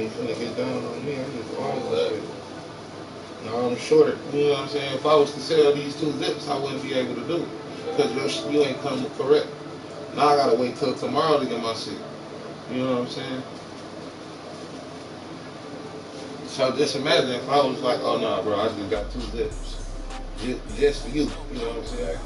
ain't finna get down on me. I'm just long that. No, I'm shorter. You know what I'm saying? If I was to sell these 2 zips, I wouldn't be able to do it. Because you ain't come correct. Now I gotta wait till tomorrow to get my shit. You know what I'm saying? So just imagine if I was like, oh no, bro, I just got 2 zips. Just for you. You know what I'm saying?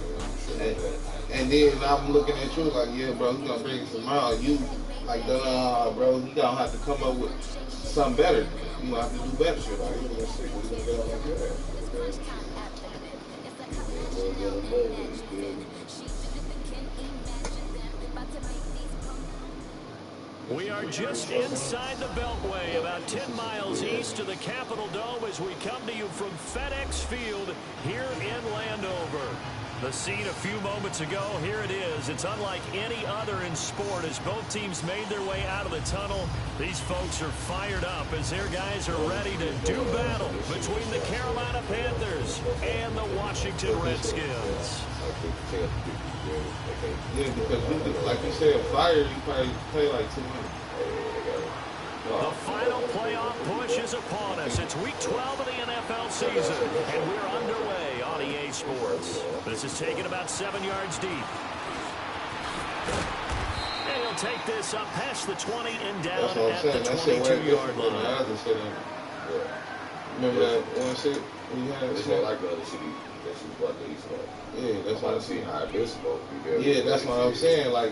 And then I'm looking at you like, yeah, bro, you gonna bring it tomorrow. You like, bro, you gonna have to come up with something better. You gonna have to do better shit. Like, you're gonna see what's gonna get on like your ass. We are just inside the Beltway, about 10 miles east of the Capitol Dome as we come to you from FedEx Field here in Landover. The scene a few moments ago, here it is. It's unlike any other in sport as both teams made their way out of the tunnel. These folks are fired up as their guys are ready to do battle between the Carolina Panthers and the Washington Redskins. Yeah, because like you said, fire, you probably play like 200. The final playoff push is upon us. It's week 12 of the NFL season, and we're underway on EA Sports. This is taken about 7 yards deep. And he'll take this up past the 20 and down at the 22-yard line. Remember that one shit we had? It's not like the other shit that you bought the East Coast. Yeah, that's what I'm saying. How this supposed to be. Yeah, that's what I'm saying. Like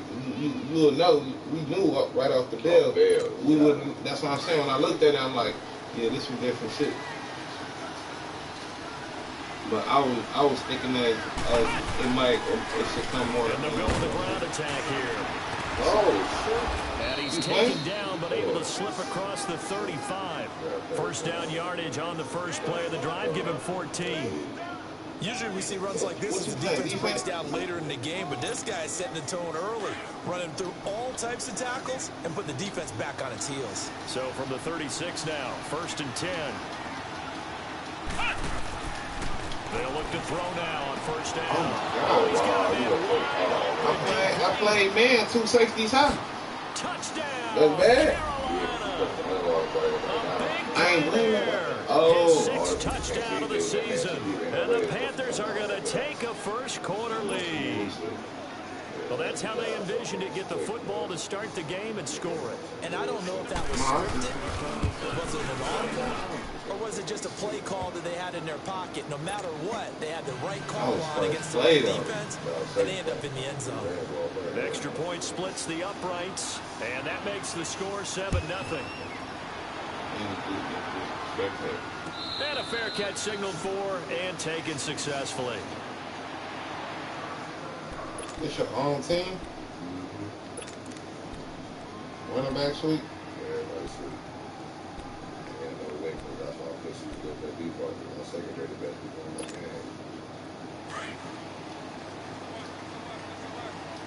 you'll know, we knew right off the bell. We wouldn't. That's what I'm saying. When I looked at it, I'm like, yeah, this was different shit. But I was thinking that it should come more. And they'll go with the ground attack here. Oh shit! And he's taken down, but able to slip across the 35. First down yardage on the first play of the drive. Give him 14. Usually we see runs like this as the defense breaks down later in the game, but this guy is setting the tone early, running through all types of tackles and putting the defense back on its heels. So from the 36 now, 1st and 10. They'll look to throw now on 1st down. Oh, he's got it in. I played man 2 safeties high. Touchdown. That's bad. I ain't blaming him. His 6th touchdown of the season. And the Panthers are going to take a first quarter lead. Well, that's how they envisioned it, get the football to start the game and score it. And I don't know if that was scripted, was it an audible, or was it just a play call that they had in their pocket? No matter what, they had the right call on against the right defense, and they end up in the end zone. An extra point splits the uprights, and that makes the score 7-0. And a fair catch signaled for and taken successfully. It's your own team? Running back sweep? Yeah, everybody sweep. And no way, that's why I push you to go to that default. My secondary, the best people in my game.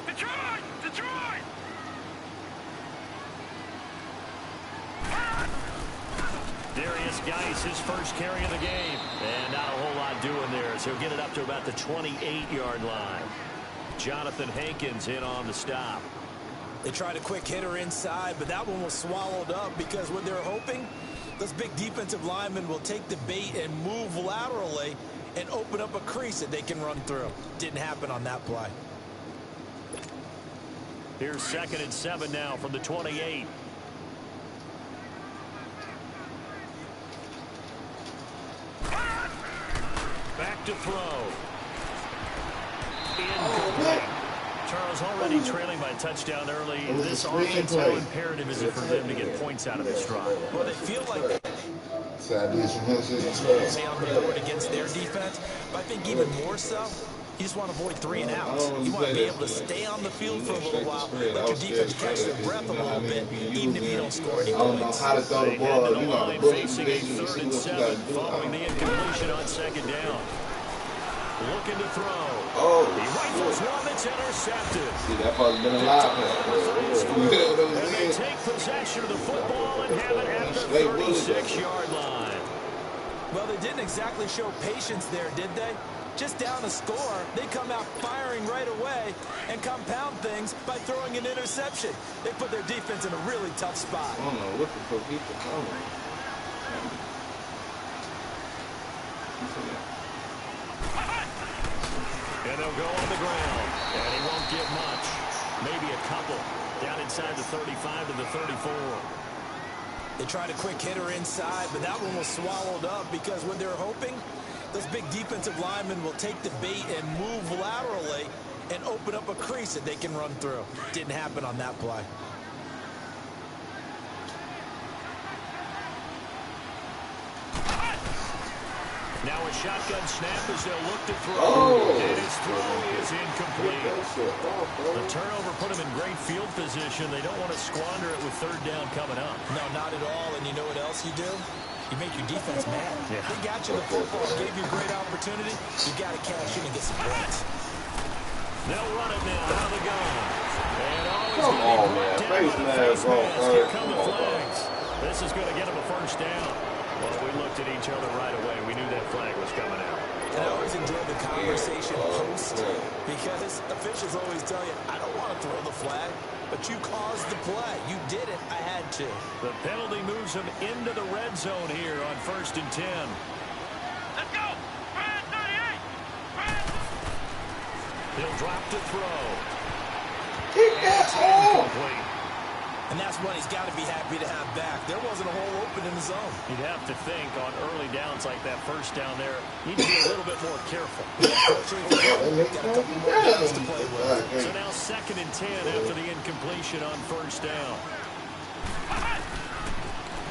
Detroit! Detroit! Darius Geis, his first carry of the game. And not a whole lot doing there as he'll get it up to about the 28-yard line. Jonathan Hankins in on the stop. They tried a quick hitter inside, but that one was swallowed up because what they're hoping, those big defensive linemen will take the bait and move laterally and open up a crease that they can run through. Didn't happen on that play. Here's 2nd and 7 now from the 28. Back to throw. Charles already trailing by a touchdown early. This offense, how imperative is it for them to get points out of this drive? Well, they feel like So I did some stay on the board against their defense, but I think even more so, you just want to avoid 3 and outs. You want to be able to stay on the field for a little while, let your defense catch their breath a little bit, even if you don't score any points. I don't know how to throw the ball. You know, the facing a 3rd and 7 following the incompletion on 2nd down. Looking to throw. Oh, he rifles one that's intercepted. See, that probably been a lot. And they take possession of the football and have it at the 36-yard line. Well, they didn't exactly show patience there, did they? just down a score, they come out firing right away and compound things by throwing an interception. They put their defense in a really tough spot. I don't know what the fuck he's doing. And they'll go on the ground, and he won't get much. Maybe a couple. Down inside the 35 to the 34. They tried a quick hitter inside, but that one was swallowed up because what they're hoping, those big defensive linemen will take the bait and move laterally and open up a crease that they can run through. Didn't happen on that play. Now a shotgun snap as they'll look to throw. And his throw is incomplete. The turnover put him in great field position. They don't want to squander it with third down coming up. No, not at all. And you know what else you do? You make your defense mad. Yeah. They got you the football, gave you a great opportunity. You got to cash in and get some points. They'll run it now out of the gun. And always Come on, man. Face mask, bro. Here come the flags. This is going to get him a first down. Well, we looked at each other right away. We knew that flag was coming out. And I always enjoy the conversation post because officials always tell you, I don't want to throw the flag, but you caused the play. You did it. I had to. The penalty moves him into the red zone here on 1st and 10. Let's go! Brad 38! Brad! He'll drop to throw. Keep that hole. And that's one he's got to be happy to have back. There wasn't a hole open in the zone. You'd have to think on early downs like that first down there, you need to be a little bit more careful. So now 2nd and 10 after the incompletion on 1st down.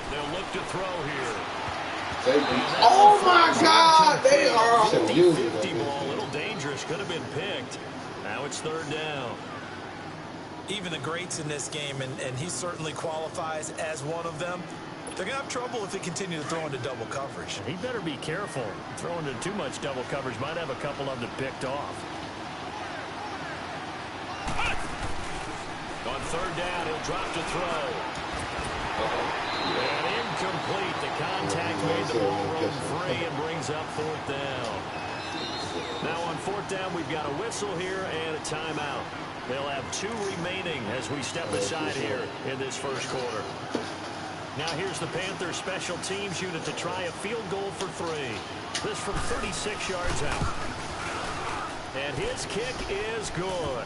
They'll look to throw here. Oh my God, they are 50-50 ball, a little dangerous, could have been picked. Now it's 3rd down. Even the greats in this game, and he certainly qualifies as one of them, they're going to have trouble if they continue to throw into double coverage. He better be careful. Throwing into too much double coverage might have a couple of them picked off. On 3rd down, he'll drop to throw. And incomplete. The contact made the ball run free and brings up 4th down. Now on 4th down, we've got a whistle here and a timeout. They'll have 2 remaining as we step aside here in this first quarter. Now here's the Panthers special teams unit to try a field goal for 3. This from 36 yards out. And his kick is good.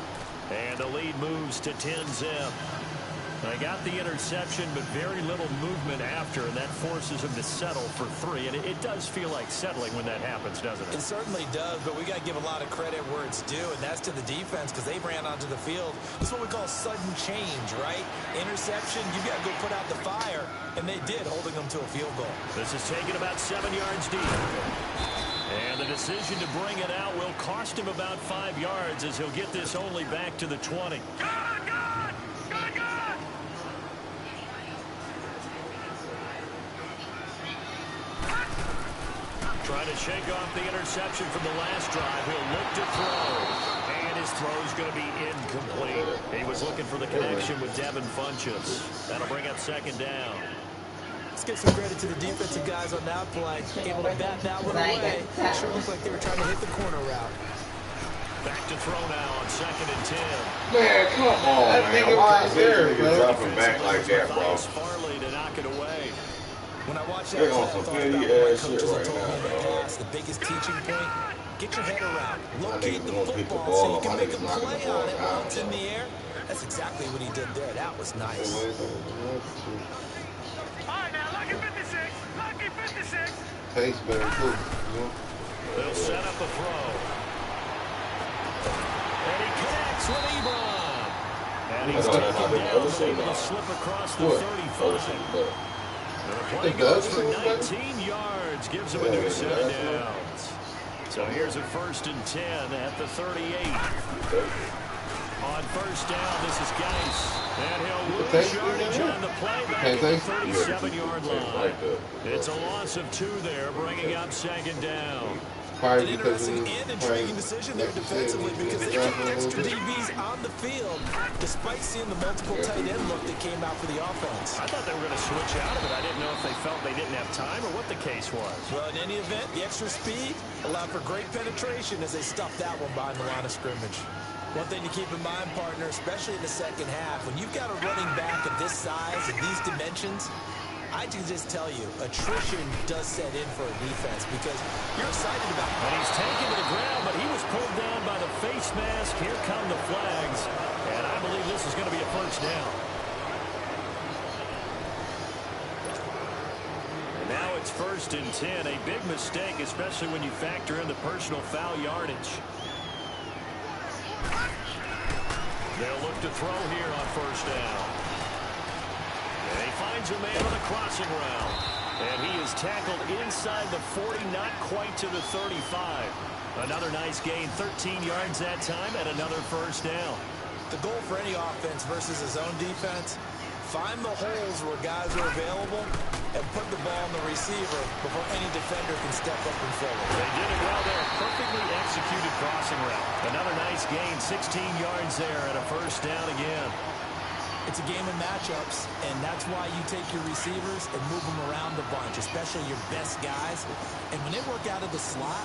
And the lead moves to 10-zip. They got the interception, but very little movement after, and that forces him to settle for 3. And it does feel like settling when that happens, doesn't it? It certainly does, but we got to give a lot of credit where it's due, and that's to the defense because they ran onto the field. This is what we call sudden change, right? Interception, you got to go put out the fire, and they did, holding them to a field goal. This is taken about 7 yards deep. And the decision to bring it out will cost him about 5 yards as he'll get this only back to the 20. Trying to shake off the interception from the last drive. He'll look to throw. And his throw's going to be incomplete. He was looking for the connection with Devin Funchess. That'll bring up 2nd down. Let's give some credit to the defensive guys on that play. Able to bat that one away. Sure looked like they were trying to hit the corner route. Back to throw now on 2nd and 10. Man, come on, man. Why is there, man? Dropping back like that, bro. Farley to knock it away. When I watched that, I thought about what my coaches have told me in the past. The biggest teaching point, get your head around. Locate the football so you can make a play on it while it's in the air. That's exactly what he did there. That was nice. All right, now, lucky 56. Lucky 56. Pace better too. They'll set up a throw. And he connects with Ebron. And he's taken down, but able to slip across the 35. The play goes for 19 yards, gives him a new set of downs. So here's a 1st and 10 at the 38. On 1st down, this is Geis. And he'll lose yardage on the play back at the 37-yard line. It's a loss of 2 there, bringing up 2nd down. Probably An because interesting of and intriguing decision there defensively because they kept extra DBs on the field despite seeing the multiple tight end look that came out for the offense. I thought they were going to switch out of it. I didn't know if they felt they didn't have time or what the case was. Well, in any event, the extra speed allowed for great penetration as they stuffed that one behind the line of scrimmage. One thing to keep in mind, partner, especially in the second half, when you've got a running back of this size and these dimensions, I can just tell you, attrition does set in for a defense because you're excited about it. And he's taken to the ground, but he was pulled down by the face mask. Here come the flags, and I believe this is going to be a first down. And now it's 1st and 10, a big mistake, especially when you factor in the personal foul yardage. They'll look to throw here on 1st down. And he finds a man on the crossing route. And he is tackled inside the 40, not quite to the 35. Another nice gain, 13 yards that time, and another 1st down. The goal for any offense versus his own defense, find the holes where guys are available and put the ball on the receiver before any defender can step up and fill it. They did it well there. Perfectly executed crossing route. Another nice gain, 16 yards there, and a 1st down again. It's a game of matchups, and that's why you take your receivers and move them around a bunch, especially your best guys. And when they work out of the slot,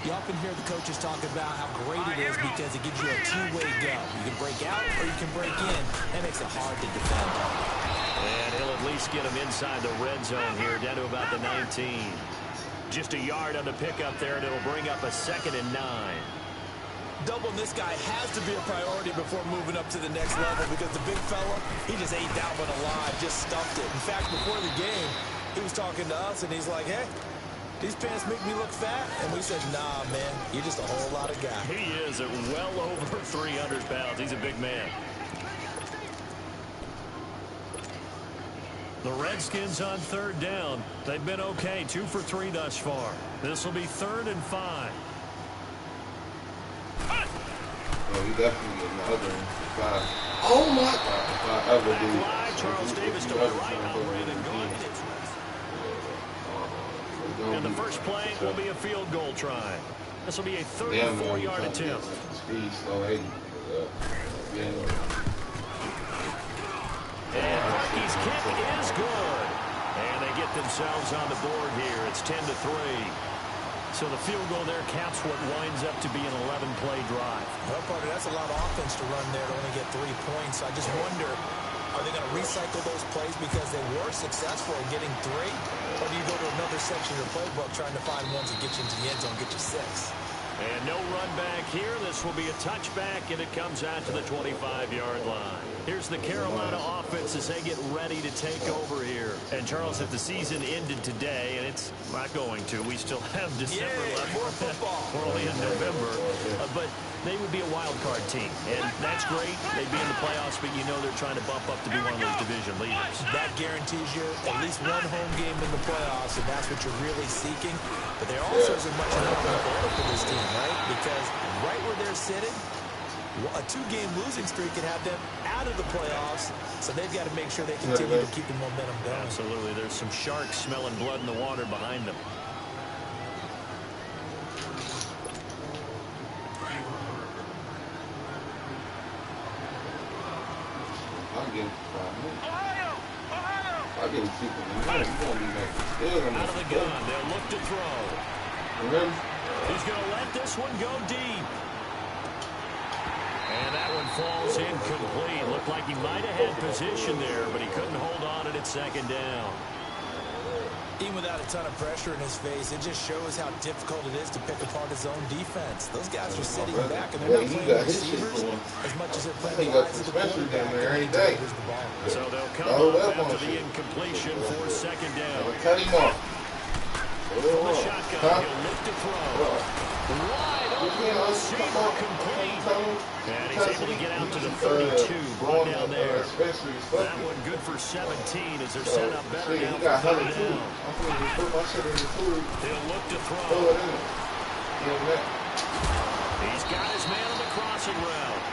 you often hear the coaches talk about how great it is because it gives you a two-way go. You can break out or you can break in. That makes it hard to defend. And he'll at least get him inside the red zone here, down to about the 19. Just a yard on the pickup there, and it'll bring up a 2nd and 9. Doubling this guy has to be a priority before moving up to the next level because the big fella, he just ate that one alive, just stuffed it. In fact, before the game, he was talking to us, and he's like, hey, these pants make me look fat. And we said, nah, man, you're just a whole lot of guy. He is at well over 300 pounds. He's a big man. The Redskins on 3rd down. They've been okay, 2 for 3 thus far. This will be 3rd and 5. Oh, he definitely getting the other one. Oh my God! If I ever do, Charles Davis to the right on Brandon Gordon. And the first play will be a field goal try. This will be a 34-yard attempt. Speed, slow 80. And Bucky's kick is good. And they get themselves on the board here. It's 10-3. So the field goal there caps what winds up to be an 11-play drive. Well, partner, that's a lot of offense to run there to only get 3 points. I just wonder, are they going to recycle those plays because they were successful in getting 3? Or do you go to another section of your playbook trying to find ones that get you into the end zone, get you 6? And no run back here. This will be a touchback, and it comes out to the 25-yard line. Here's the Carolina offense as they get ready to take over here. And, Charles, if the season ended today, and it's not going to, we still have December left. More football. We're only in November. But they would be a wild card team, and that's great. They'd be in the playoffs, but you know they're trying to bump up to be one of those division leaders. That guarantees you at least one home game in the playoffs, and that's what you're really seeking. But there also is much more on the board for this team, right? Because right where they're sitting, a 2-game losing streak can have them out of the playoffs, so they've got to make sure they continue to keep the momentum going. Absolutely. There's some sharks smelling blood in the water behind them. I'll give him 5 minutes. Ohio! Ohio! I'll give him 2 minutes. He's going to be making still going Out of the gun. They'll look to throw. Remember? He's going to let this one go deep. And that one falls incomplete. Looked like he might have had position there, but he couldn't hold on at 2nd down. Even without a ton of pressure in his face, it just shows how difficult it is to pick apart his own defense. Those guys are sitting back and they're not playing receivers as much as they're playing the eyes of the quarterback. So they'll come up after the incompletion for 2nd down. Cut him off. From the shotgun, he'll look to throw. Wide open receiver complete. And he's able to get out to the 32. Brought down there. That one good for 17 as they're set up better now for 3rd down. He'll look to throw. He's got his man on the crossing route.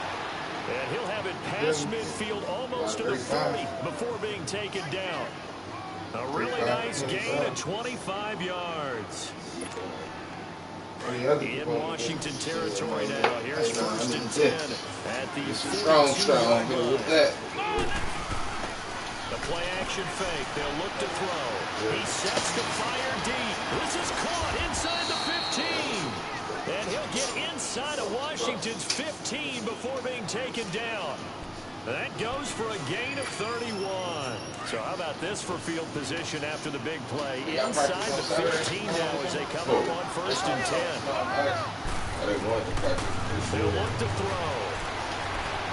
And he'll have it past midfield almost to the 40 before being taken down. A really nice gain of 25 yards. In Washington territory now. Here's first and 10 at the 42-yard line. With that. The play action fake. They'll look to throw. He sets to fire deep. This is caught inside the 15. And he'll get inside of Washington's 15 before being taken down. That goes for a gain of 31. So how about this for field position after the big play? Inside the 15 now as they come up on first and 10. They'll look to throw.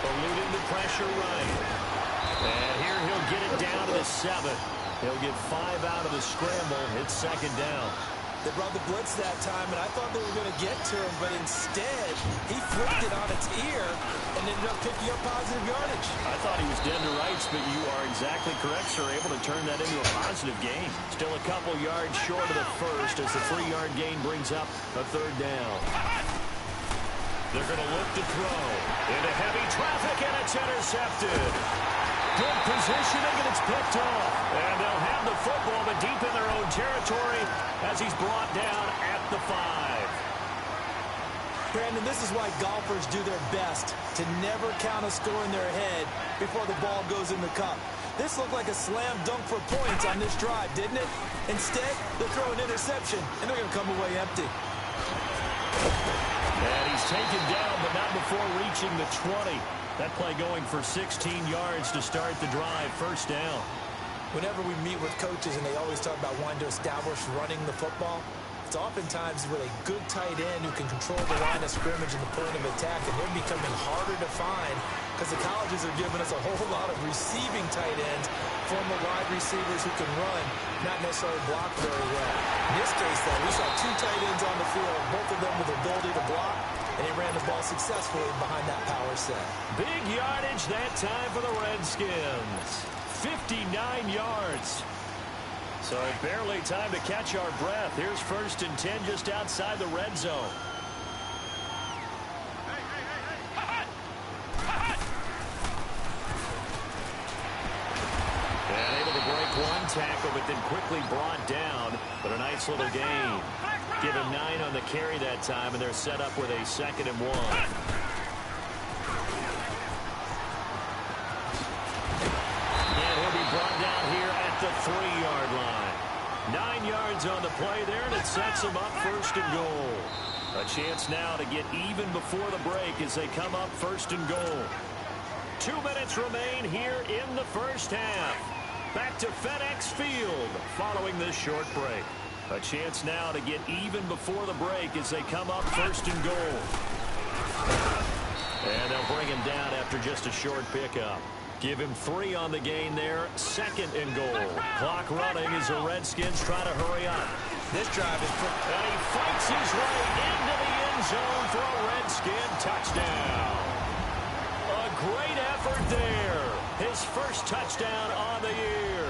Eluding the pressure right. And here he'll get it down to the 7. He'll get 5 out of the scramble. It's second down. They brought the blitz that time, and I thought they were going to get to him, but instead, he flipped it on its ear and ended up picking up positive yardage. I thought he was dead to rights, but you are exactly correct, sir. Able to turn that into a positive gain. Still a couple yards short of the first as the 3-yard gain brings up a third down. They're going to look to throw into heavy traffic, and it's intercepted. Good positioning, and it's picked off. And they'll have the football, but deep in their own territory as he's brought down at the 5. Brandon, this is why golfers do their best to never count a score in their head before the ball goes in the cup. This looked like a slam dunk for points on this drive, didn't it? Instead, they'll throw an interception, and they're going to come away empty. And he's taken down, but not before reaching the 20. That play going for 16 yards to start the drive. First down. Whenever we meet with coaches and they always talk about wanting to establish running the football, it's oftentimes with a good tight end who can control the line of scrimmage and the point of attack, and they're becoming harder to find because the colleges are giving us a whole lot of receiving tight ends, former wide receivers who can run, not necessarily block very well. In this case, though, we saw 2 tight ends on the field, both of them with the ability to block, and he ran the ball successfully behind that power set. Big yardage that time for the Redskins. 59 yards. So barely time to catch our breath. Here's first and 10 just outside the red zone. And able to break one tackle, but then quickly brought down. But a nice little gain. Give him 9 on the carry that time, and they're set up with a 2nd and 1. And he'll be brought down here at the 3-yard line. 9 yards on the play there, and it sets him up first and goal. A chance now to get even before the break as they come up first and goal. 2 minutes remain here in the first half. Back to FedEx Field following this short break. A chance now to get even before the break as they come up first and goal. And they'll bring him down after just a short pickup. Give him 3 on the gain there. 2nd and goal. Clock running as the Redskins try to hurry up. This drive is... And he fights his way into the end zone for a Redskin touchdown. A great effort there. His first touchdown on the year.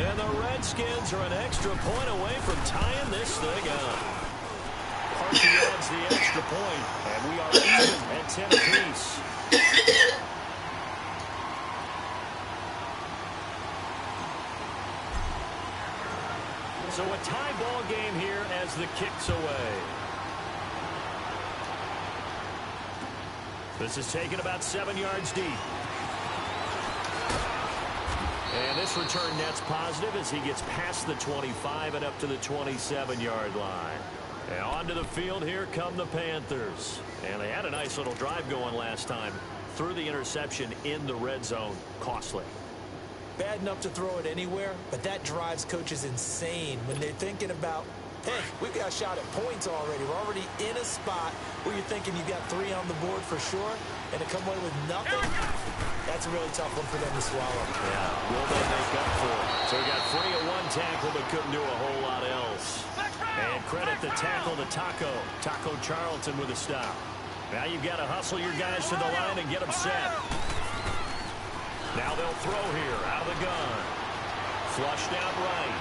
And the Redskins are an extra point away from tying this thing up. Parkey adds the extra point, and we are even at 10 apiece. So a tie ball game here as the kick's away. This is taken about 7 yards deep. And this return net's positive as he gets past the 25 and up to the 27-yard line. And onto the field, here come the Panthers. And they had a nice little drive going last time. Threw the interception in the red zone. Costly. Bad enough to throw it anywhere, but that drives coaches insane when they're thinking about, hey, we've got a shot at points already. We're already in a spot where you're thinking you've got 3 on the board for sure, and to come away with nothing, that's a really tough one for them to swallow. Yeah, will they make up for it? So we got 3 of 1 tackle, but couldn't do a whole lot else. And credit the tackle to Taco Charlton with a stop. Now you've got to hustle your guys to the line and get them set. Now they'll throw here out of the gun. Flushed out right.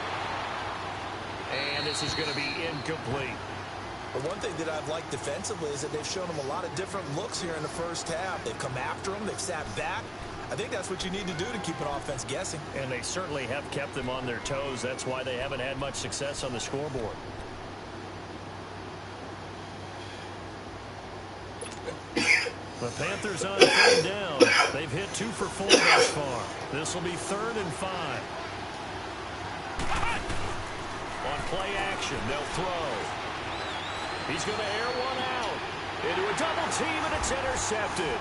And this is going to be incomplete. But one thing that I've liked defensively is that they've shown them a lot of different looks here in the first half. They've come after them. They've sat back. I think that's what you need to do to keep an offense guessing. And they certainly have kept them on their toes. That's why they haven't had much success on the scoreboard. The Panthers on 3rd down. They've hit 2 for 4 thus far. This will be 3rd and 5. On play action, they'll throw. He's going to air one out. Into a double team, and it's intercepted.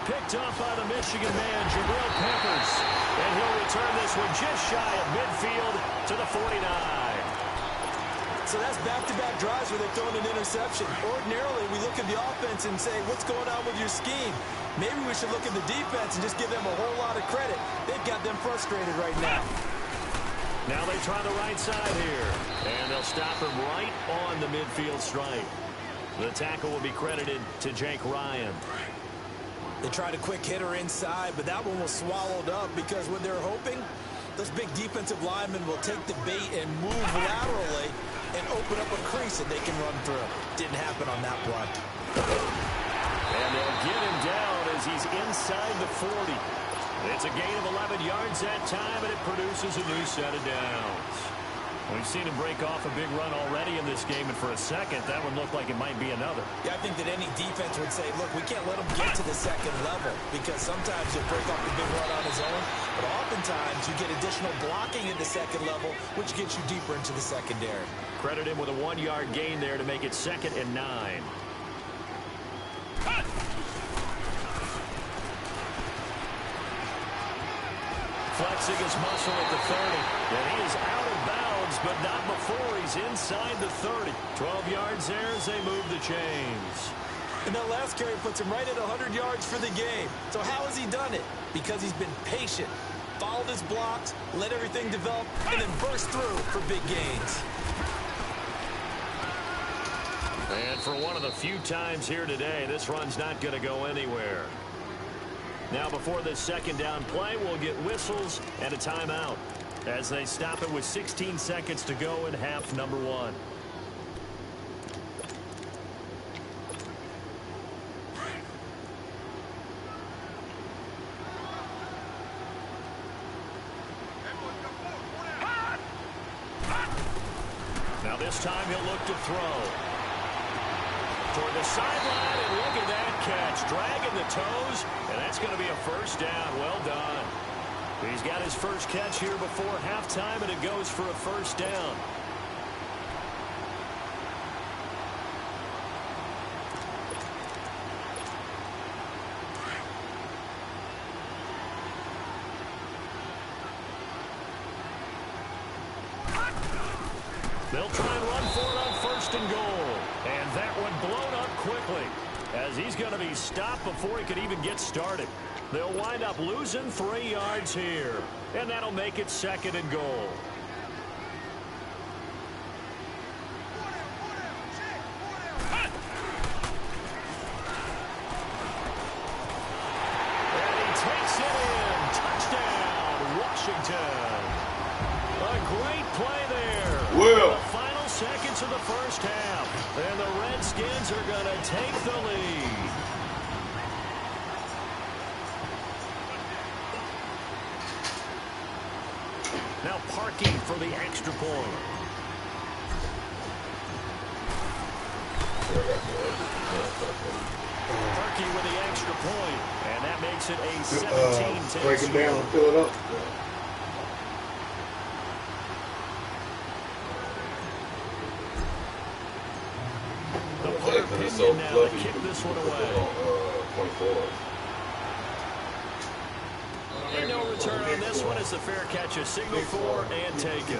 Picked off by the Michigan man, Jabril Peppers. And he'll return this one just shy of midfield to the 49. So that's back-to-back drives where they've thrown an interception. Ordinarily, we look at the offense and say, what's going on with your scheme? Maybe we should look at the defense and just give them a whole lot of credit. They've got them frustrated right now. Now they try the right side here. And they'll stop him right on the midfield stripe. The tackle will be credited to Jake Ryan. They tried a quick hitter inside, but that one was swallowed up because when they're hoping, those big defensive linemen will take the bait and move laterally and open up a crease that they can run through. Didn't happen on that play. And they'll get him down as he's inside the 40. It's a gain of 11 yards that time, and it produces a new set of downs. We've seen him break off a big run already in this game, and for a second, that would look like it might be another. Yeah, I think that any defense would say, look, we can't let him get to the second level because sometimes he'll break off the big run on his own, but oftentimes you get additional blocking at the second level, which gets you deeper into the secondary. Credit him with a 1-yard gain there to make it 2nd and 9. Flexing his muscle at the 30, and he is out of bounds, but not before he's inside the 30. 12 yards there as they move the chains. And that last carry puts him right at 100 yards for the game. So how has he done it? Because he's been patient, followed his blocks, let everything develop, and then burst through for big gains. And for one of the few times here today, this run's not going to go anywhere. Now, before this 2nd down play, we'll get whistles and a timeout as they stop it with 16 seconds to go in half number 1. Now this time he'll look to throw. Toward the sideline, and look at that catch. Dragging the toes, and that's going to be a 1st down. Well done. He's got his first catch here before halftime, and it goes for a 1st down. They'll try and run for it on 1st and goal. And that one blown up quickly as he's going to be stopped before he could even get started. They'll wind up losing 3 yards here. And that'll make it 2nd and goal. And he takes it in. Touchdown, Washington. A great play there. Well. The final seconds of the 1st half. And the Redskins are going to take the lead. Now Parkey for the extra point. Parkey with the extra point. And that makes it a 17-10 break it down and fill it up. The punter pinion now to kick this one away. 24. And no return on this one as the fair catch is signaled for and taken.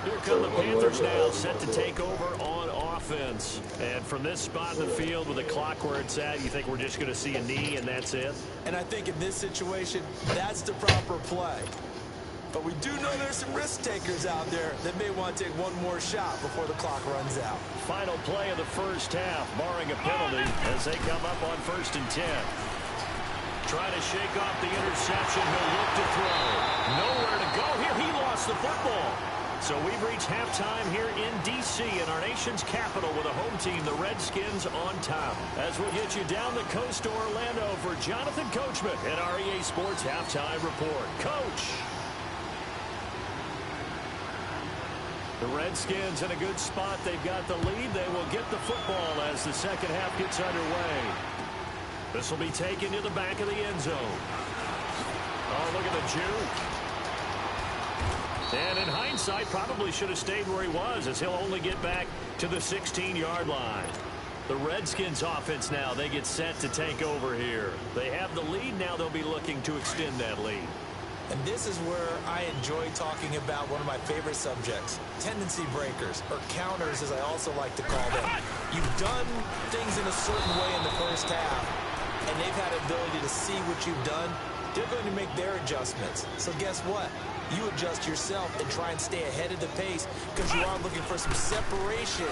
Here come the Panthers now, set to take over on offense. And from this spot in the field with the clock where it's at, you think we're just going to see a knee and that's it? And I think in this situation, that's the proper play. But we do know there's some risk takers out there that may want to take one more shot before the clock runs out. Final play of the 1st half, barring a penalty, as they come up on 1st and 10. Try to shake off the interception. He'll look to throw. Nowhere to go here. He lost the football. So we've reached halftime here in D.C. in our nation's capital with a home team, the Redskins, on top. As we get you down the coast to Orlando for Jonathan Coachman at our EA Sports Halftime Report. Coach. The Redskins in a good spot. They've got the lead. They will get the football as the 2nd half gets underway. This will be taken to the back of the end zone. Oh, look at the juke. And in hindsight, probably should have stayed where he was, as he'll only get back to the 16-yard line. The Redskins offense now, they get set to take over here. They have the lead. Now they'll be looking to extend that lead. And this is where I enjoy talking about one of my favorite subjects, tendency breakers, or counters as I also like to call them. You've done things in a certain way in the first half, and they've had the ability to see what you've done. They're going to make their adjustments. So guess what? You adjust yourself and try and stay ahead of the pace because you are looking for some separation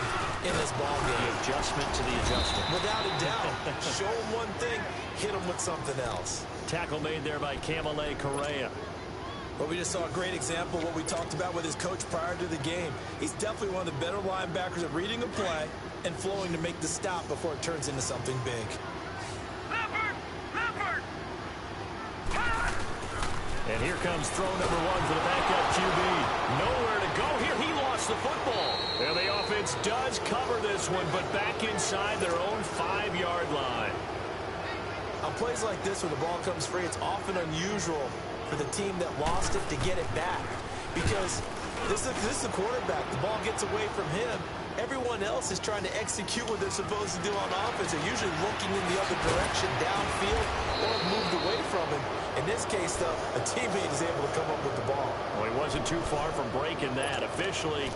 in this ball game. The adjustment to the adjustment. Without a doubt. Show them one thing, hit them with something else. Tackle made there by Kamale Correa. Well, we just saw a great example of what we talked about with his coach prior to the game. He's definitely one of the better linebackers at reading a play and flowing to make the stop before it turns into something big. And here comes throw number one for the backup QB. Nowhere to go here. He lost the football. And the offense does cover this one, but back inside their own 5-yard line. On plays like this where the ball comes free, it's often unusual for the team that lost it to get it back. Because this is the quarterback. The ball gets away from him. Everyone else is trying to execute what they're supposed to do on offense. They're usually looking in the other direction, downfield, or moved away from him. In this case, though, a teammate is able to come up with the ball. Well, he wasn't too far from breaking that. Officially,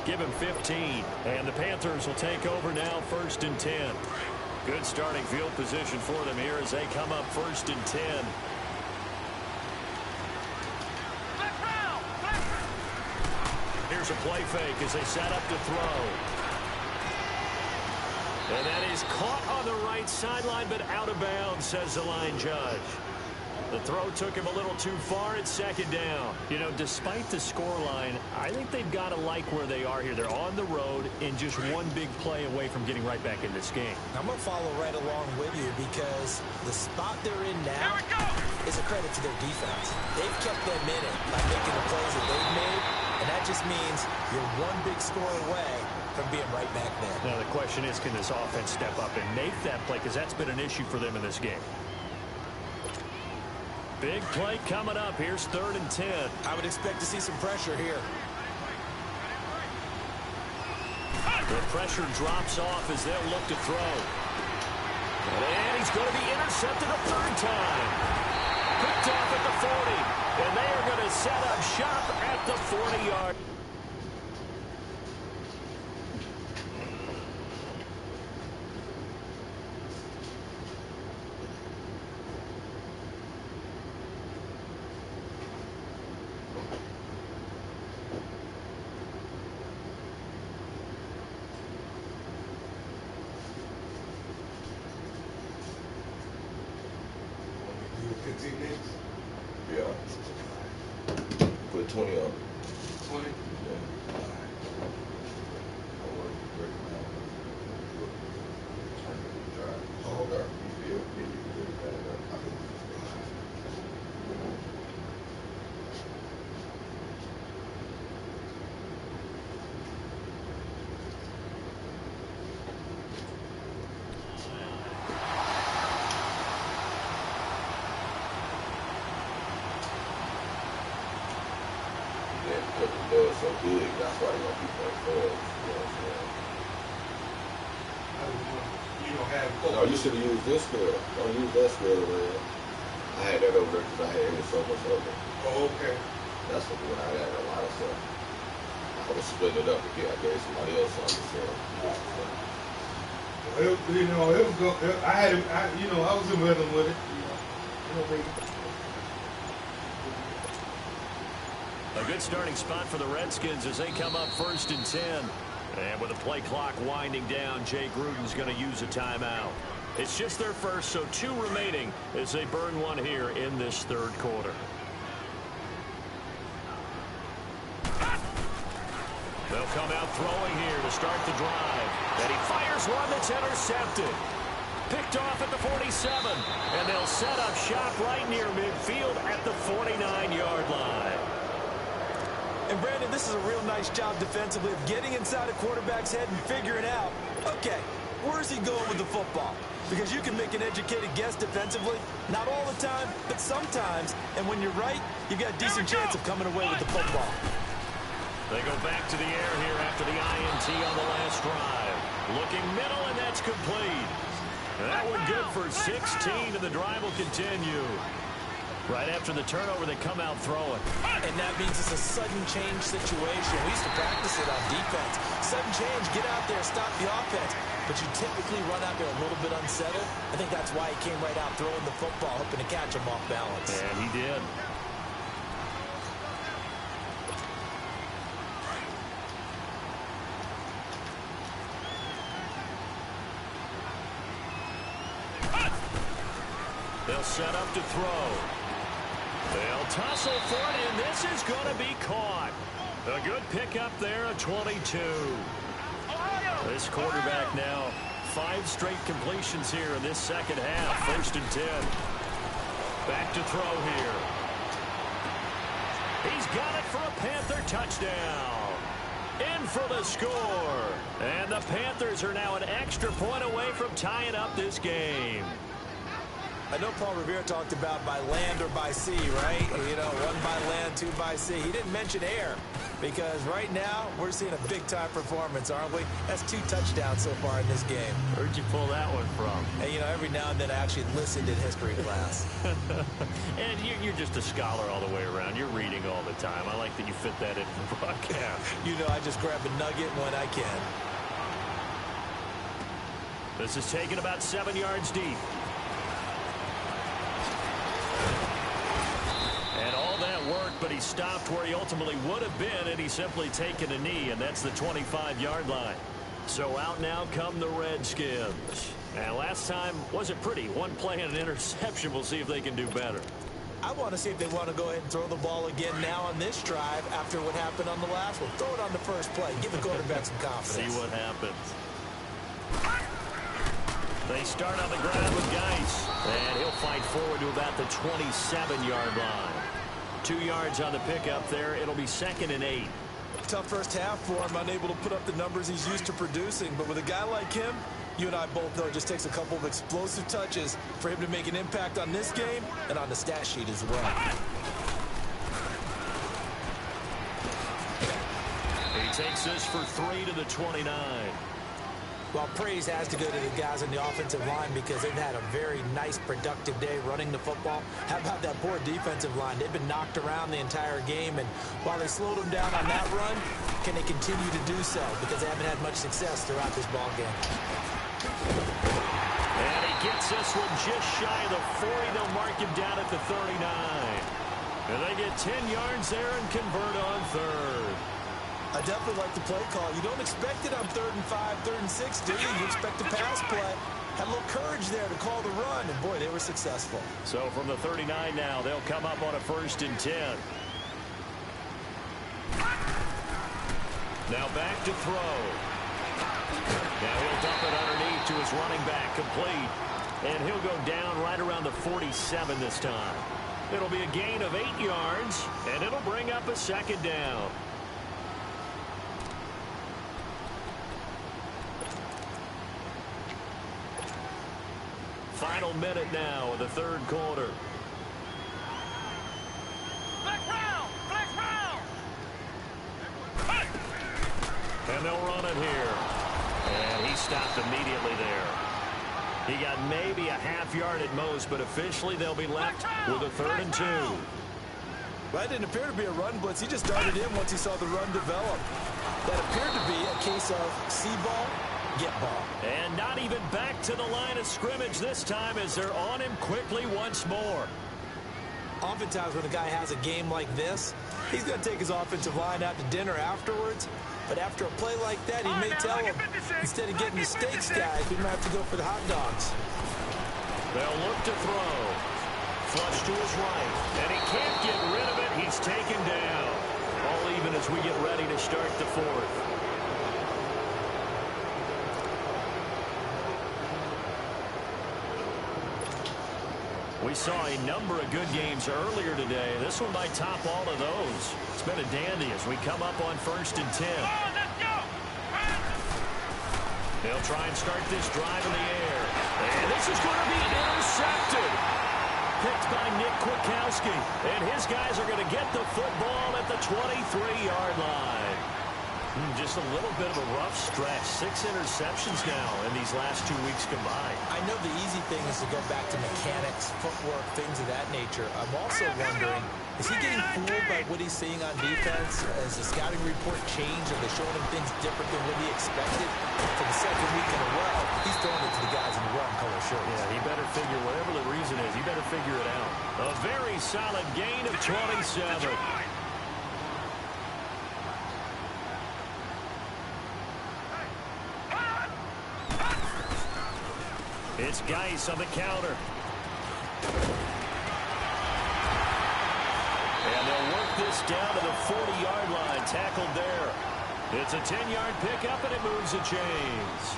give him 15. And the Panthers will take over now, 1st and 10. Good starting field position for them here as they come up 1st and 10. Here's a play fake as they set up to throw. And that is caught on the right sideline, but out of bounds, says the line judge. The throw took him a little too far. It's 2nd down. You know, despite the scoreline, I think they've got to like where they are here. They're on the road and just one big play away from getting right back in this game. I'm going to follow right along with you because the spot they're in now is a credit to their defense. They've kept them in it by making the plays that they've made, and that just means you're one big score away from being right back there. Now the question is, can this offense step up and make that play? Because that's been an issue for them in this game. Big play coming up. Here's 3rd and 10. I would expect to see some pressure here. The pressure drops off as they'll look to throw. And he's going to be intercepted a 3rd time. Picked off at the 40. And they are going to set up shop at the 40-yard. Yeah. Put 20 on. 20? Yeah. Oh, okay. Because the door's so big, that's why you're going to keep that doors. You know what I'm saying? You don't have No, you should have used this scale. Don't use that scale, man. I had that over there because I had so much of it. Oh, okay. That's when I had a lot of stuff. I was splitting it up again. I gave somebody else something. So, Well, it was go. I had it. I was in rhythm with it. A good starting spot for the Redskins as they come up 1st and 10. And with the play clock winding down, Jay Gruden's going to use a timeout. It's just their first, so 2 remaining as they burn one here in this 3rd quarter. They'll come out throwing here to start the drive. And he fires one that's intercepted. Picked off at the 47. And they'll set up shop right near midfield at the 49-yard line. And Brandon, this is a real nice job defensively of getting inside a quarterback's head and figuring out, okay, where's he going with the football? because you can make an educated guess defensively. Not all the time, but sometimes. And when you're right, you've got a decent chance of coming away with the football. They go back to the air here after the INT on the last drive. Looking middle, and that's complete. And that one good for 16, and the drive will continue. Right after the turnover, they come out throwing. And that means it's a sudden change situation. We used to practice it on defense. Sudden change, get out there, stop the offense. But you typically run out there a little bit unsettled. I think that's why he came right out throwing the football, hoping to catch him off balance. And he did. They'll set up to throw. They'll tussle for it, and this is going to be caught. A good pickup there, a 22. This quarterback now, 5 straight completions here in this second half. 1st and 10. Back to throw here. He's got it for a Panther touchdown. In for the score. And the Panthers are now an extra point away from tying up this game. I know Paul Revere talked about by land or by sea, right? You know, 1 by land, 2 by sea. He didn't mention air because right now we're seeing a big-time performance, aren't we? That's 2 touchdowns so far in this game. Where'd you pull that one from? And, you know, every now and then I actually listened in history class. And you're just a scholar all the way around. You're reading all the time. I like that you fit that in the broadcast. You know, I just grab a nugget when I can. This is taken about 7 yards deep. And all that worked, but he stopped where he ultimately would have been, and he's simply taken a knee, and that's the 25-yard line. So out now come the Redskins. And last time wasn't pretty. 1 play and an interception. We'll see if they can do better. I want to see if they want to go ahead and throw the ball again now on this drive after what happened on the last one. Throw it on the first play. Give the quarterback some confidence. See what happens. They start on the ground with Geis, and he'll fight forward to about the 27-yard line. 2 yards on the pickup there. It'll be 2nd and 8. Tough first half for him, unable to put up the numbers he's used to producing. But with a guy like him, you and I both know it just takes a couple of explosive touches for him to make an impact on this game and on the stat sheet as well. He takes this for 3 to the 29. Well, praise has to go to the guys on the offensive line because they've had a very nice, productive day running the football. How about that poor defensive line? They've been knocked around the entire game, and while they slowed them down on that run, can they continue to do so? Because they haven't had much success throughout this ball game. And he gets this one just shy of the 40. They'll mark him down at the 39. And they get 10 yards there and convert on 3rd. I definitely like the play call. You don't expect it on 3rd and 5, 3rd and 6, do you? You expect a pass play. Had a little courage there to call the run, and boy, they were successful. So from the 39 now, they'll come up on a 1st and 10. Now back to throw. Now he'll dump it underneath to his running back, complete. And he'll go down right around the 47 this time. It'll be a gain of 8 yards, and it'll bring up a 2nd down. Final minute now of the 3rd quarter. Black round! Black round! And they'll run it here. And he stopped immediately there. He got maybe a half yard at most, but officially they'll be left with a 3rd and 2. Well, that didn't appear to be a run blitz. He just darted in once he saw the run develop. That appeared to be a case of see ball, get ball. And not even back to the line of scrimmage this time as they're on him quickly once more. Oftentimes when a guy has a game like this, he's going to take his offensive line out to dinner afterwards. But after a play like that, he may tell him, instead of getting the steaks, guys, we might have to go for the hot dogs. They'll look to throw. Flush to his right. And he can't get rid of it. He's taken down. All even as we get ready to start the 4th. We saw a number of good games earlier today. This one might top all of those. It's been a dandy as we come up on 1st and 10. Let's go! They'll try and start this drive in the air. And this is going to be intercepted. Picked by Nick Kwiatkowski. And his guys are going to get the football at the 23-yard line. Just a little bit of a rough stretch. 6 interceptions now in these last 2 weeks combined. I know the easy thing is to go back to mechanics, footwork, things of that nature. I'm also wondering, is he getting fooled by what he's seeing on defense? Has the scouting report changed? Are they showing him things different than what he expected? For the second week in a row, he's throwing it to the guys in the wrong color shirts. Yeah, he better figure, whatever the reason is, he better figure it out. A very solid gain of 27. It's Geis on the counter. And they'll work this down to the 40-yard line. Tackled there. It's a 10-yard pickup, and it moves the chains.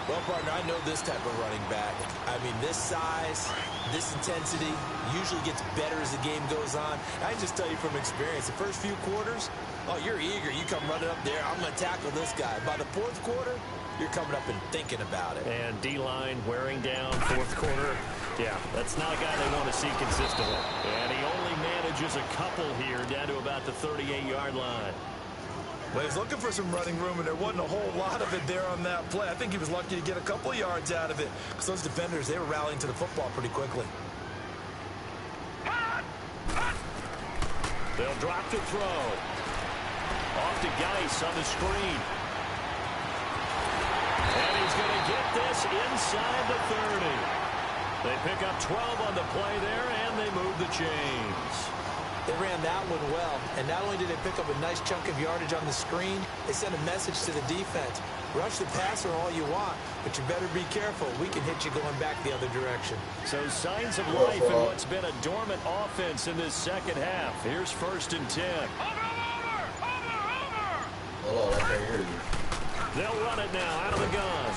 Well, partner, I know this type of running back. I mean, this size, this intensity usually gets better as the game goes on. I can just tell you from experience, the first few quarters, oh, you're eager. You come running up there, I'm going to tackle this guy. By the fourth quarter, you're coming up and thinking about it. And D-line wearing down fourth quarter. Yeah, that's not a guy they want to see consistently. And he only manages a couple here down to about the 38-yard line. Well, he's looking for some running room, and there wasn't a whole lot of it there on that play. I think he was lucky to get a couple yards out of it because those defenders, they were rallying to the football pretty quickly. They'll drop to throw. Off to Geis on the screen. And he's going to get this inside the 30. They pick up 12 on the play there, and they move the chains. They ran that one well, and not only did they pick up a nice chunk of yardage on the screen, they sent a message to the defense. Rush the passer all you want, but you better be careful. We can hit you going back the other direction. So signs of life in what's been a dormant offense in this second half. Here's 1st and 10. Hold on, I can't hear you. They'll run it now out of the gun.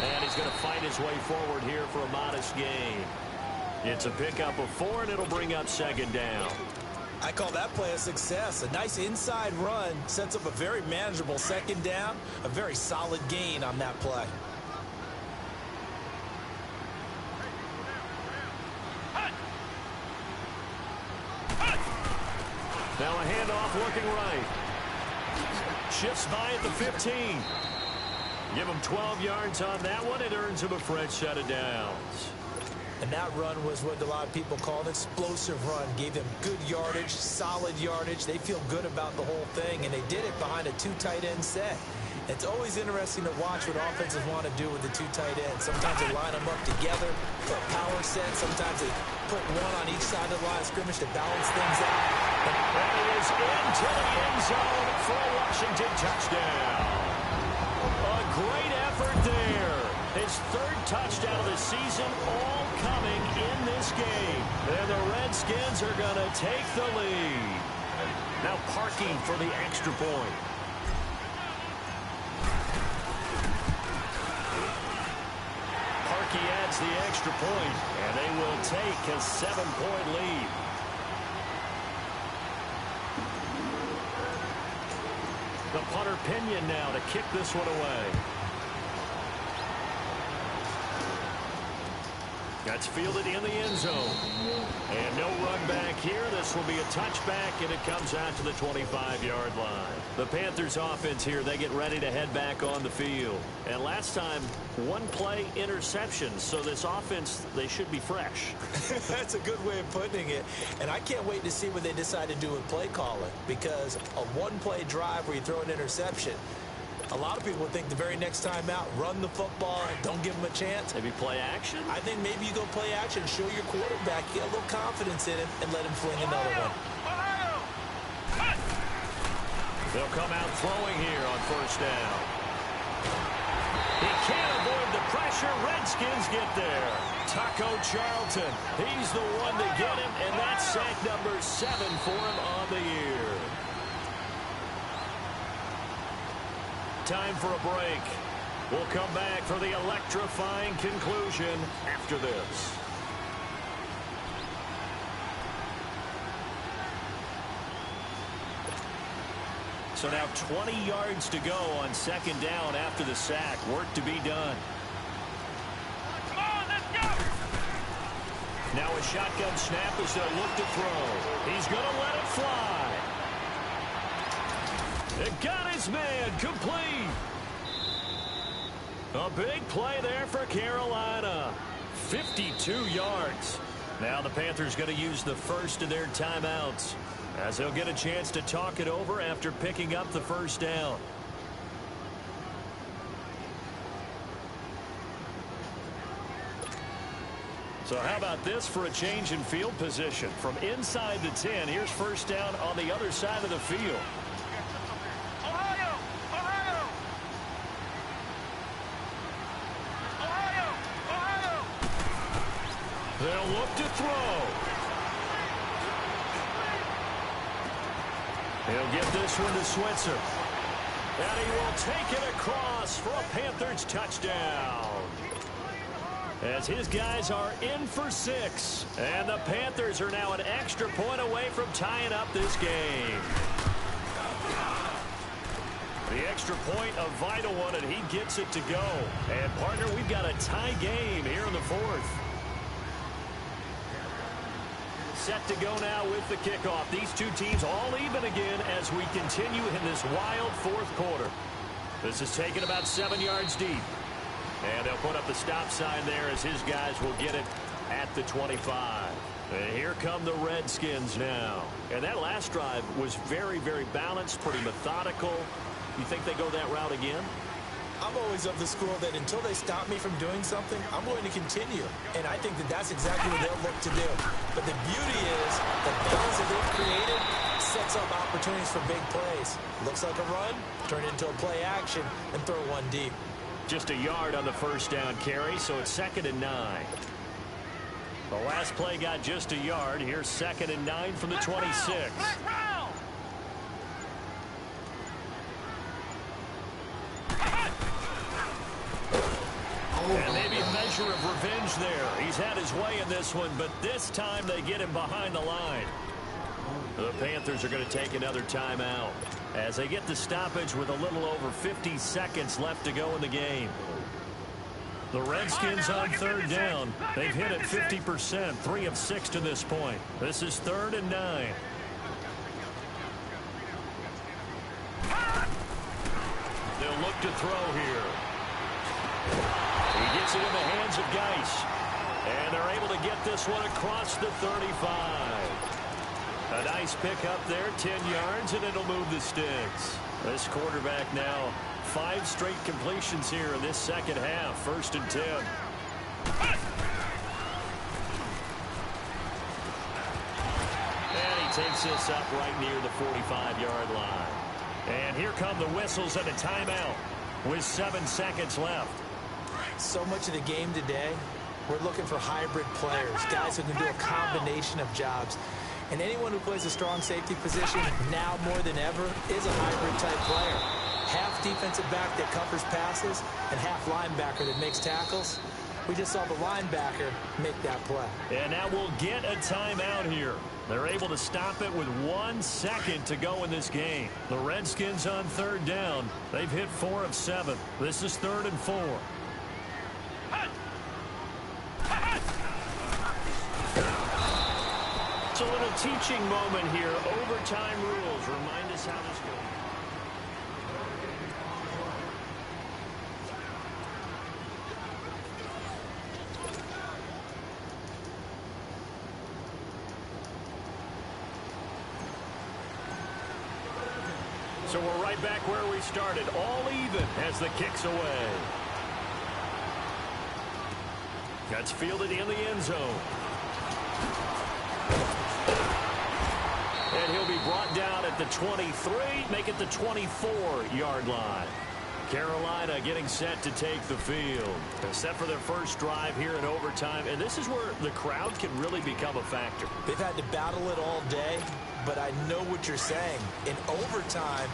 And he's going to fight his way forward here for a modest gain. It's a pickup of 4, and it'll bring up 2nd down. I call that play a success. A nice inside run sets up a very manageable 2nd down, a very solid gain on that play. Now a handoff looking right. Shifts by at the 15. Give him 12 yards on that one. It earns him a fresh set of downs. And that run was what a lot of people call an explosive run. Gave them good yardage, solid yardage. They feel good about the whole thing, and they did it behind a 2 tight end set. It's always interesting to watch what offenses want to do with the 2 tight ends. Sometimes they line them up together for a power set. Sometimes they put one on each side of the line of scrimmage to balance things out. And he is into the end zone for a Washington touchdown. A great effort there. His 3rd touchdown of the season, all coming in this game. And the Redskins are going to take the lead. Now Parkey for the extra point. Parkey adds the extra point, and they will take a 7-point lead. The punter Pinion now to kick this one away. That's fielded in the end zone. And no run back here. This will be a touchback, and it comes out to the 25-yard line. The Panthers offense here, they get ready to head back on the field. And last time, 1-play interception. So this offense, they should be fresh. That's a good way of putting it. And I can't wait to see what they decide to do with play calling. Because a 1-play drive where you throw an interception, a lot of people would think the very next time out, run the football, don't give them a chance. Maybe play action? I think maybe you go play action, show your quarterback, get a little confidence in him, and let him fling another one. They'll come out throwing here on 1st down. He can't avoid the pressure. Redskins get there. Taco Charlton, he's the one to get him, and that's sack number 7 for him on the year. Time for a break. We'll come back for the electrifying conclusion after this. So now 20 yards to go on 2nd down after the sack. Work to be done. Come on! Now a shotgun snap is going to look to throw. He's going to let it fly. It got his man complete. A big play there for Carolina. 52 yards. Now the Panthers going to use the first of their timeouts, as they'll get a chance to talk it over after picking up the first down. So how about this for a change in field position? From inside the 10, here's first down on the other side of the field. Ohio! Ohio! Ohio! Ohio! They'll look to throw. He'll get this one to Switzer. And he will take it across for a Panthers touchdown. As his guys are in for 6. And the Panthers are now an extra point away from tying up this game. The extra point, a vital one, and he gets it to go. And, partner, we've got a tie game here in the 4th. Set to go now with the kickoff. These two teams all even again as we continue in this wild 4th quarter. This is taken about 7 yards deep. And they'll put up the stop sign there as his guys will get it at the 25. And here come the Redskins now. And that last drive was very, very balanced, pretty methodical. You think they go that route again? I'm always of the school that until they stop me from doing something, I'm going to continue. And I think that that's exactly what they'll look to do. But the beauty is the balance that they've created sets up opportunities for big plays. Looks like a run, turn it into a play action, and throw one deep. Just a yard on the first down carry, so it's 2nd and 9. The last play got just a yard. Here's 2nd and 9 from the 26. And maybe a measure of revenge there. He's had his way in this one, but this time they get him behind the line. The Panthers are going to take another timeout as they get the stoppage with a little over 50 seconds left to go in the game. The Redskins on 3rd down. They've hit it 50%, 3 of 6 to this point. This is 3rd and 9. They'll look to throw here. He gets it in the hands of Geis. And they're able to get this one across the 35. A nice pick up there, 10 yards, and it'll move the sticks. This quarterback now, 5 straight completions here in this second half, 1st and 10. And he takes this up right near the 45-yard line. And here come the whistles and a timeout with 7 seconds left. So much of the game today, we're looking for hybrid players, guys who can do a combination of jobs. And anyone who plays a strong safety position now more than ever is a hybrid-type player. Half defensive back that covers passes and half linebacker that makes tackles. We just saw the linebacker make that play. And now we'll get a timeout here. They're able to stop it with 1 second to go in this game. The Redskins on 3rd down. They've hit 4 of 7. This is 3rd and 4. It's a little teaching moment here. Overtime rules. Remind us how this goes. So we're right back where we started. All even as the kick's away. That's fielded in the end zone. And he'll be brought down at the 23, make it the 24-yard line. Carolina getting set to take the field. They're set for their first drive here in overtime, and this is where the crowd can really become a factor. They've had to battle it all day, but I know what you're saying. In overtime,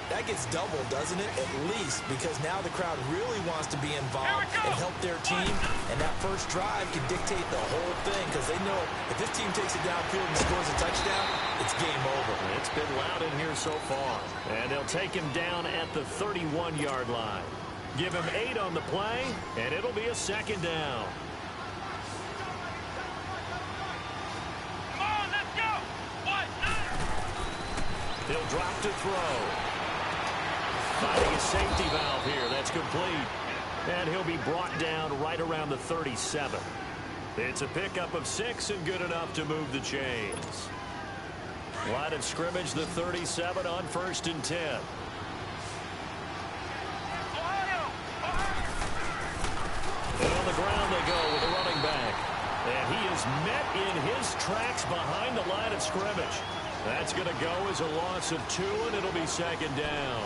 that gets doubled, doesn't it? At least, because now the crowd really wants to be involved and help their team. And that first drive can dictate the whole thing because they know if this team takes it downfield and scores a touchdown, it's game over. It's been loud in here so far. And they'll take him down at the 31-yard line. Give him 8 on the play, and it'll be a 2nd down. He'll drop to throw. Finding a safety valve here. That's complete. And he'll be brought down right around the 37. It's a pickup of 6 and good enough to move the chains. Line of scrimmage, the 37 on 1st and 10. And on the ground they go with the running back. And he is met in his tracks behind the line of scrimmage. That's going to go as a loss of 2, and it'll be 2nd down.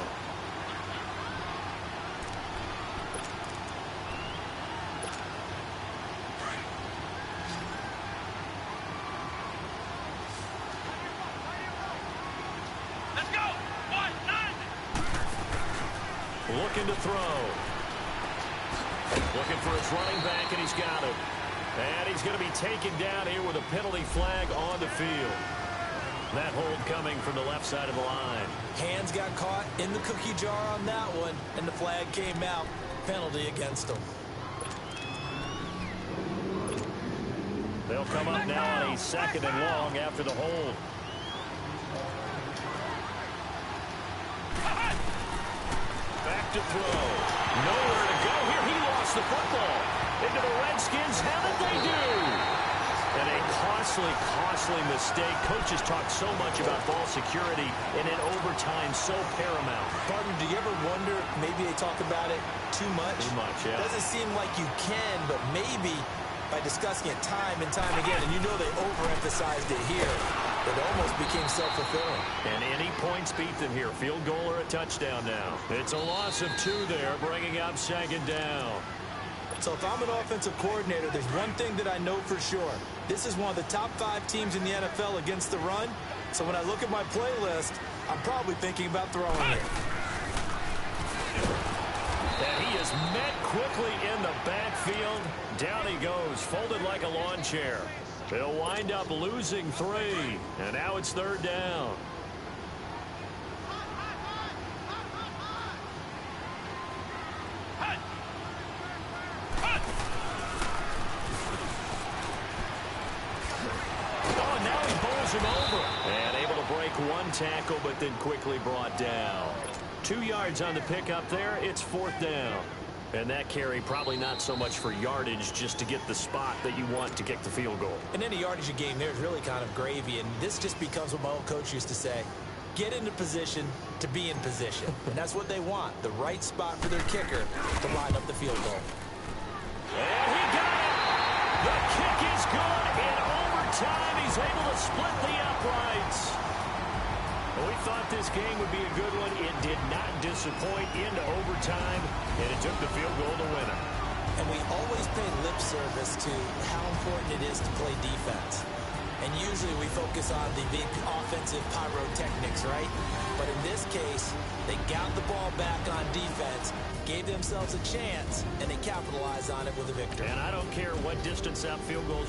Let's go. 1-9. Looking to throw. Looking for his running back, and he's got him. And he's going to be taken down here with a penalty flag on the field. That hold coming from the left side of the line. Hands got caught in the cookie jar on that one, and the flag came out. Penalty against him. They'll come up now on a 2nd and long after the hold. Back to throw. Nowhere to go here. He lost the football. Into the Redskins. How did they do? And a costly mistake. Coaches talk so much about ball security, and in overtime, so paramount. Partner, do you ever wonder, maybe they talk about it too much? Too much, yeah. Doesn't seem like you can, but maybe by discussing it time and time again, and you know they overemphasized it here, it almost became self-fulfilling. And any points beat them here. Field goal or a touchdown now. It's a loss of 2 there, bringing up 2nd down. So if I'm an offensive coordinator, there's one thing that I know for sure. This is one of the top 5 teams in the NFL against the run. So when I look at my playlist, I'm probably thinking about throwing it. And he is met quickly in the backfield. Down he goes, folded like a lawn chair. They'll wind up losing 3. And now it's 3rd down. Him over. And able to break 1 tackle, but then quickly brought down. 2 yards on the pickup there. It's 4th down. And that carry probably not so much for yardage, just to get the spot that you want to kick the field goal. And any yardage a game there is really kind of gravy, and this just becomes what my old coach used to say. Get into position to be in position. And that's what they want, the right spot for their kicker to line up the field goal. And he got it! The kick is good in overtime. He's able to split the uprights. Well, we thought this game would be a good one. It did not disappoint into overtime, and it took the field goal to win it. And we always pay lip service to how important it is to play defense. And usually we focus on the big offensive pyrotechnics, right? But in this case, they got the ball back on defense, gave themselves a chance, and they capitalized on it with a victory. And I don't care what distance that field goes.